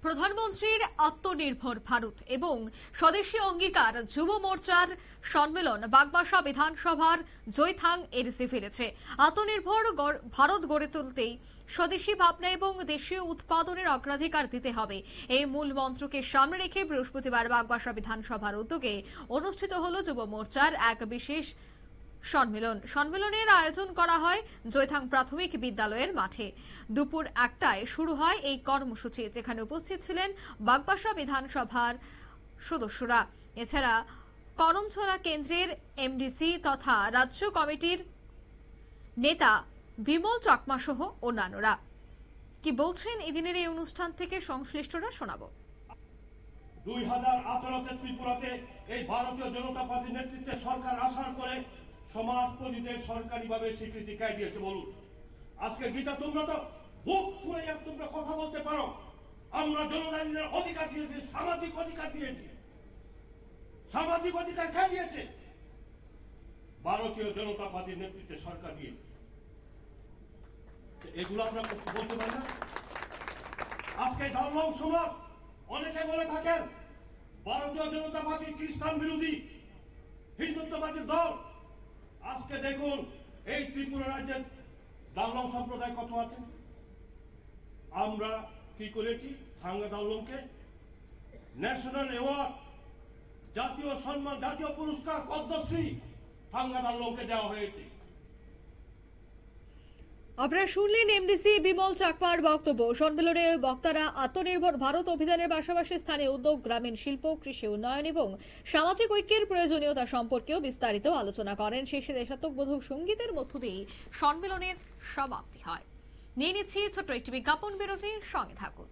প্রধানমন্ত্রীর আত্মনির্ভর ভারত এবং স্বদেশী অঙ্গীকার যুব মোর্চার সম্মেলন বাগবাসা বিধানসভার জয়থাং এডিসি ফিরেছে। আত্মনির্ভর ভারত গড়ে তুলতেই স্বদেশী ভাবনা এবং দেশীয় উৎপাদনের অগ্রাধিকার দিতে হবে, এই মূল মন্ত্রকে সামনে রেখে বৃহস্পতিবার বাগবাসা বিধানসভার উদ্যোগে অনুষ্ঠিত হল যুব মোর্চার এক বিশেষ সম্মেলনের আয়োজন করা হয় জয়থাং প্রাথমিক বিদ্যালয়ের মাঠে। দুপুর 1টায় শুরু হয় এই কর্মসূচি, যেখানে উপস্থিত ছিলেন বাগবাসা বিধানসভার সদস্যরা। এছাড়া করমছড়া কেন্দ্রের এমডিসি তথা রাজ্য কমিটির নেতা বিমল চাকমা সহ অন্যান্যরা। কি বলছেন এদিনের এই অনুষ্ঠান থেকে সংশ্লিষ্টরা শোনাবো। 2018 ত্রিপুরাতে এই ভারতীয় জনতা পার্টির নেতৃত্বে সরকার আসার পরে সমাজপতিদের সরকারিভাবে স্বীকৃতি কে দিয়েছে বলুন? আজকে গীতা তোমরা তো বুক ফুলে তোমরা কথা বলতে পারো, আমরা জনজাতিদের অধিকার দিয়েছি, সামাজিক অধিকার দিয়েছি। সামাজিক অধিকার কে দিয়েছে? ভারতীয় জনতা পার্টির নেতৃত্বে সরকার দিয়েছে। এগুলো আমরা বলতে পারি না? আজকে ধর্ম সমাজ অনেকে বলে থাকেন ভারতীয় জনতা পার্টি খ্রিস্টান বিরোধী হিন্দুত্ববাদী দল। আজকে দেখুন এই ত্রিপুরা রাজ্যের দাল্লং সম্প্রদায় কত আছে। আমরা কি করেছি? থাঙ্গা দাল্লংকে ন্যাশনাল অ্যাওয়ার্ড, জাতীয় সম্মান, জাতীয় পুরস্কার পদ্মশ্রী থাঙ্গা দাল্লংকে দেওয়া হয়েছে। আপনারা শুনলেন এমডিসি বিমল চাকমার বক্তব্য। সম্মেলনে বক্তারা আত্মনির্ভর ভারত অভিযানের পাশাপাশি স্থানীয় উদ্যোগ, গ্রামীণ শিল্প, কৃষি উন্নয়ন এবং সামাজিক ঐক্যের প্রয়োজনীয়তা সম্পর্কেও বিস্তারিত আলোচনা করেন। শেষে দেশাত্মবোধক সঙ্গীতের মধ্য দিয়ে সম্মেলনের সমাপ্তি হয়। নিয়ে নিচ্ছি ছোট্ট একটি বিজ্ঞাপন বিরতির, সঙ্গে থাকুন।